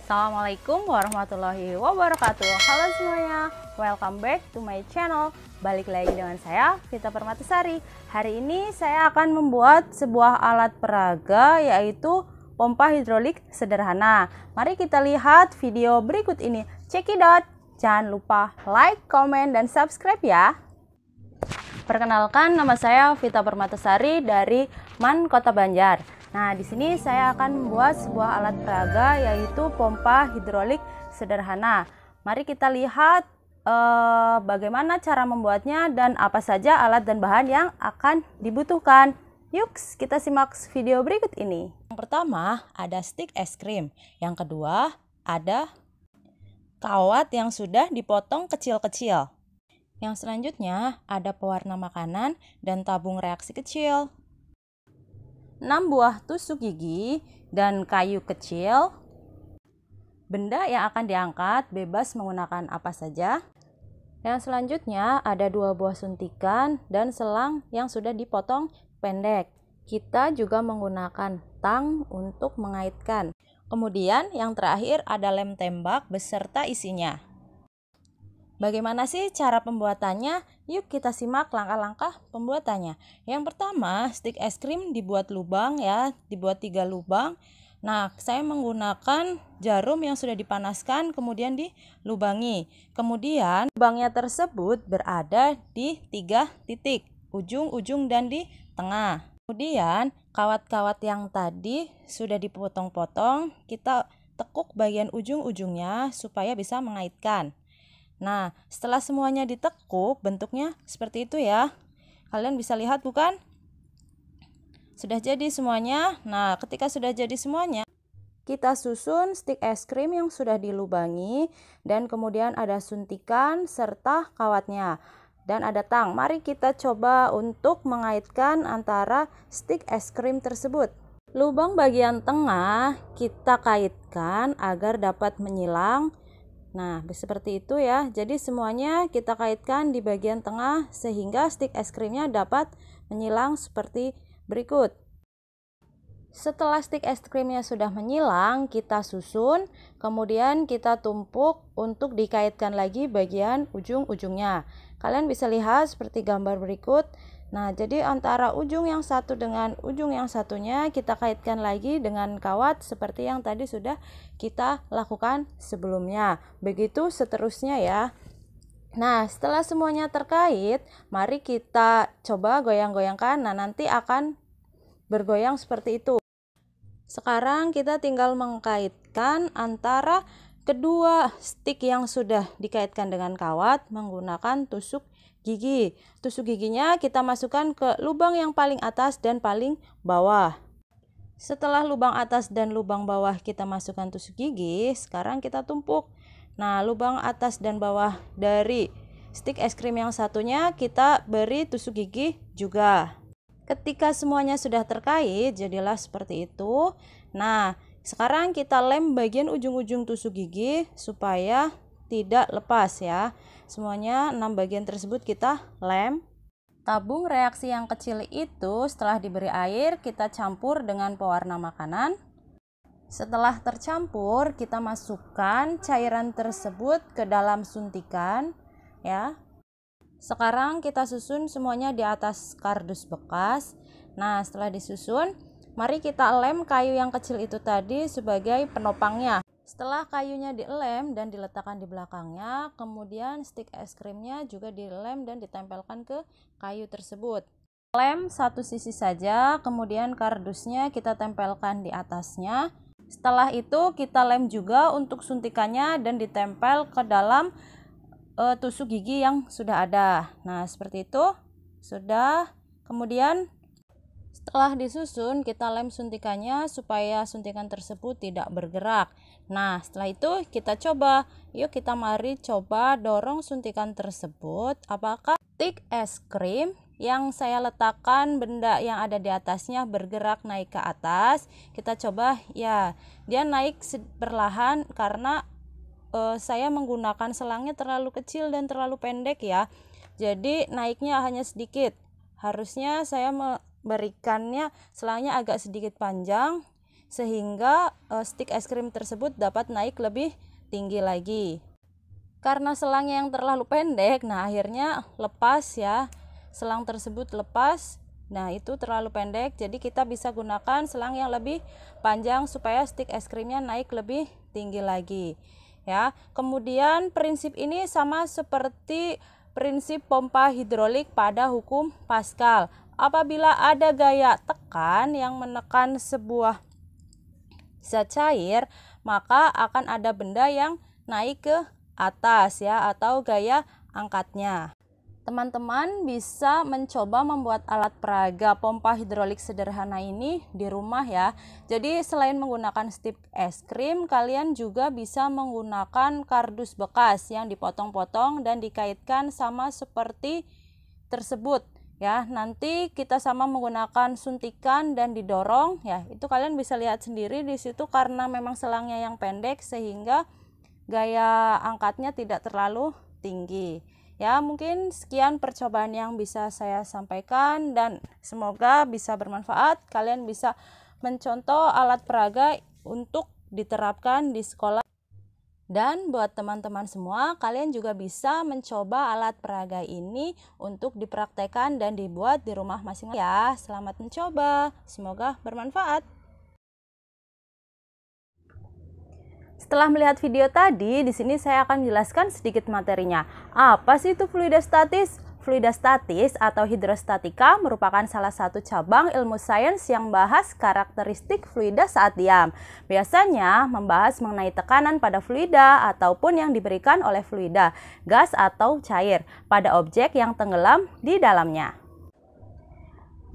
Assalamualaikum warahmatullahi wabarakatuh. Halo semuanya, welcome back to my channel. Balik lagi dengan saya, Vita Permatasari. Hari ini saya akan membuat sebuah alat peraga, yaitu pompa hidrolik sederhana. Mari kita lihat video berikut ini. Check it out. Jangan lupa like, comment, dan subscribe ya. Perkenalkan, nama saya Vita Permatasari dari MAN Kota Banjar. Nah, di sini saya akan membuat sebuah alat peraga, yaitu pompa hidrolik sederhana. Mari kita lihat bagaimana cara membuatnya dan apa saja alat dan bahan yang akan dibutuhkan. Yuk, kita simak video berikut ini. Yang pertama, ada stik es krim. Yang kedua, ada kawat yang sudah dipotong kecil-kecil. Yang selanjutnya, ada pewarna makanan dan tabung reaksi kecil. 6 buah tusuk gigi dan kayu kecil. Benda yang akan diangkat bebas menggunakan apa saja. Yang selanjutnya ada 2 buah suntikan dan selang yang sudah dipotong pendek. Kita juga menggunakan tang untuk mengaitkan. Kemudian yang terakhir ada lem tembak beserta isinya. Bagaimana sih cara pembuatannya? Yuk kita simak langkah-langkah pembuatannya. Yang pertama, stik es krim dibuat lubang ya, dibuat 3 lubang. Nah, saya menggunakan jarum yang sudah dipanaskan kemudian dilubangi. Kemudian lubangnya tersebut berada di 3 titik, ujung-ujung dan di tengah. Kemudian kawat-kawat yang tadi sudah dipotong-potong, kita tekuk bagian ujung-ujungnya supaya bisa mengaitkan. Nah, setelah semuanya ditekuk, bentuknya seperti itu ya. Kalian bisa lihat bukan? Sudah jadi semuanya. Nah, ketika sudah jadi semuanya, kita susun stik es krim yang sudah dilubangi dan kemudian ada suntikan serta kawatnya dan ada tang. Mari kita coba untuk mengaitkan antara stik es krim tersebut. Lubang bagian tengah kita kaitkan agar dapat menyilang. Nah, seperti itu ya. Jadi semuanya kita kaitkan di bagian tengah sehingga stik es krimnya dapat menyilang seperti berikut. Setelah stik es krimnya sudah menyilang, kita susun, kemudian kita tumpuk untuk dikaitkan lagi bagian ujung-ujungnya. Kalian bisa lihat seperti gambar berikut. Nah, jadi antara ujung yang satu dengan ujung yang satunya kita kaitkan lagi dengan kawat seperti yang tadi sudah kita lakukan sebelumnya. Begitu seterusnya ya. Nah, setelah semuanya terkait, mari kita coba goyang-goyangkan. Nah, nanti akan bergoyang seperti itu. Sekarang kita tinggal mengkaitkan antara kedua stik yang sudah dikaitkan dengan kawat menggunakan tusuk gigi. Tusuk giginya kita masukkan ke lubang yang paling atas dan paling bawah. Setelah lubang atas dan lubang bawah kita masukkan tusuk gigi, sekarang kita tumpuk. Nah, lubang atas dan bawah dari stik es krim yang satunya kita beri tusuk gigi juga. Ketika semuanya sudah terkait, jadilah seperti itu. Nah, sekarang kita lem bagian ujung-ujung tusuk gigi supaya tidak lepas ya. Semuanya 6 bagian tersebut kita lem. Tabung reaksi yang kecil itu setelah diberi air kita campur dengan pewarna makanan. Setelah tercampur, kita masukkan cairan tersebut ke dalam suntikan ya. Sekarang kita susun semuanya di atas kardus bekas. Nah, setelah disusun, mari kita lem kayu yang kecil itu tadi sebagai penopangnya. Setelah kayunya dilem dan diletakkan di belakangnya, kemudian stik es krimnya juga dilem dan ditempelkan ke kayu tersebut. Lem satu sisi saja, kemudian kardusnya kita tempelkan di atasnya. Setelah itu kita lem juga untuk suntikannya dan ditempel ke dalam tusuk gigi yang sudah ada. Nah, seperti itu. Sudah. Kemudian setelah disusun, kita lem suntikannya supaya suntikan tersebut tidak bergerak. Nah, setelah itu kita coba. Yuk kita mari coba dorong suntikan tersebut. Apakah stik es krim yang saya letakkan benda yang ada di atasnya bergerak naik ke atas? Kita coba ya. Dia naik perlahan karena saya menggunakan selangnya terlalu kecil dan terlalu pendek ya. Jadi naiknya hanya sedikit. Harusnya saya memberikannya selangnya agak sedikit panjang sehingga stik es krim tersebut dapat naik lebih tinggi lagi. Karena selangnya yang terlalu pendek, nah akhirnya lepas ya, selang tersebut lepas. Nah itu terlalu pendek, jadi kita bisa gunakan selang yang lebih panjang supaya stik es krimnya naik lebih tinggi lagi ya. Kemudian prinsip ini sama seperti prinsip pompa hidrolik pada hukum Pascal. Apabila ada gaya tekan yang menekan sebuah zat cair, maka akan ada benda yang naik ke atas ya, atau gaya angkatnya. Teman-teman bisa mencoba membuat alat peraga pompa hidrolik sederhana ini di rumah ya. Jadi selain menggunakan stik es krim, kalian juga bisa menggunakan kardus bekas yang dipotong-potong dan dikaitkan sama seperti tersebut ya. Nanti kita sama menggunakan suntikan dan didorong ya. Itu kalian bisa lihat sendiri di situ, karena memang selangnya yang pendek sehingga gaya angkatnya tidak terlalu tinggi. Ya, mungkin sekian percobaan yang bisa saya sampaikan dan semoga bisa bermanfaat. Kalian bisa mencontoh alat peraga untuk diterapkan di sekolah. Dan buat teman-teman semua, kalian juga bisa mencoba alat peraga ini untuk dipraktekkan dan dibuat di rumah masing-masing ya. Selamat mencoba, semoga bermanfaat. Setelah melihat video tadi, di sini saya akan menjelaskan sedikit materinya. Apa sih itu fluidostatis? Fluidostatis atau hidrostatika merupakan salah satu cabang ilmu sains yang membahas karakteristik fluida saat diam. Biasanya membahas mengenai tekanan pada fluida ataupun yang diberikan oleh fluida, gas atau cair, pada objek yang tenggelam di dalamnya.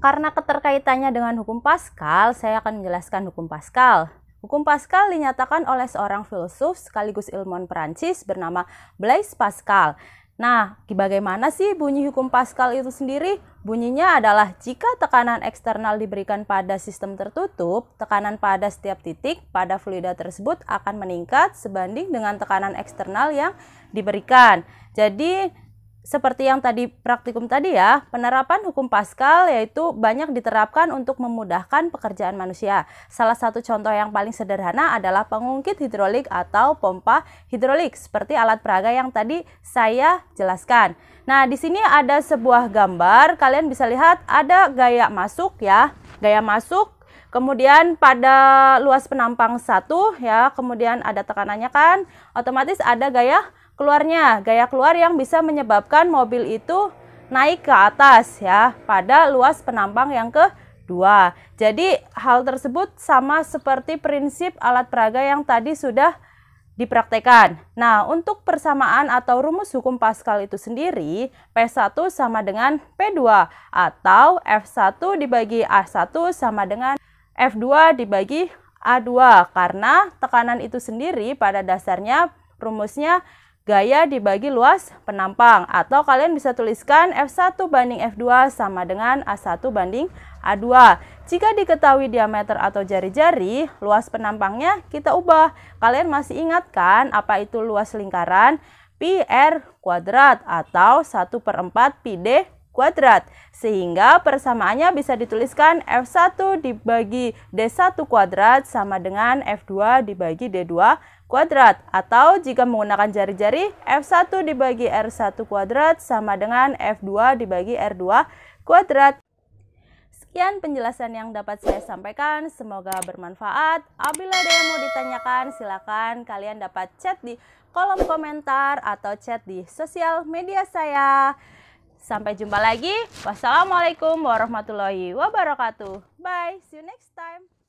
Karena keterkaitannya dengan hukum Pascal, saya akan menjelaskan hukum Pascal. Hukum Pascal dinyatakan oleh seorang filsuf sekaligus ilmuwan Perancis bernama Blaise Pascal. Nah, bagaimana sih bunyi hukum Pascal itu sendiri? Bunyinya adalah jika tekanan eksternal diberikan pada sistem tertutup, tekanan pada setiap titik pada fluida tersebut akan meningkat sebanding dengan tekanan eksternal yang diberikan. Jadi, seperti yang tadi praktikum tadi ya, penerapan hukum Pascal yaitu banyak diterapkan untuk memudahkan pekerjaan manusia. Salah satu contoh yang paling sederhana adalah pengungkit hidrolik atau pompa hidrolik, seperti alat peraga yang tadi saya jelaskan. Nah, di sini ada sebuah gambar, kalian bisa lihat ada gaya masuk ya, gaya masuk. Kemudian pada luas penampang 1 ya, kemudian ada tekanannya kan, otomatis ada gaya keluarnya, gaya keluar yang bisa menyebabkan mobil itu naik ke atas ya pada luas penampang yang kedua. Jadi hal tersebut sama seperti prinsip alat peraga yang tadi sudah dipraktekkan. Nah, untuk persamaan atau rumus hukum Pascal itu sendiri, P1 sama dengan P2 atau F1 dibagi A1 sama dengan F2 dibagi A2, karena tekanan itu sendiri pada dasarnya rumusnya gaya dibagi luas penampang, atau kalian bisa tuliskan F1 banding F2 sama dengan A1 banding A2. Jika diketahui diameter atau jari-jari, luas penampangnya kita ubah. Kalian masih ingat kan apa itu luas lingkaran? Pi R kuadrat atau 1/4 Pi D kuadrat. Sehingga persamaannya bisa dituliskan F1 dibagi D1 kuadrat sama dengan F2 dibagi D2 kuadrat. Atau jika menggunakan jari-jari, F1 dibagi R1 kuadrat sama dengan F2 dibagi R2 kuadrat. Sekian penjelasan yang dapat saya sampaikan, semoga bermanfaat. Apabila ada yang mau ditanyakan, silakan kalian dapat chat di kolom komentar atau chat di sosial media saya. Sampai jumpa lagi. Wassalamualaikum warahmatullahi wabarakatuh. Bye, see you next time.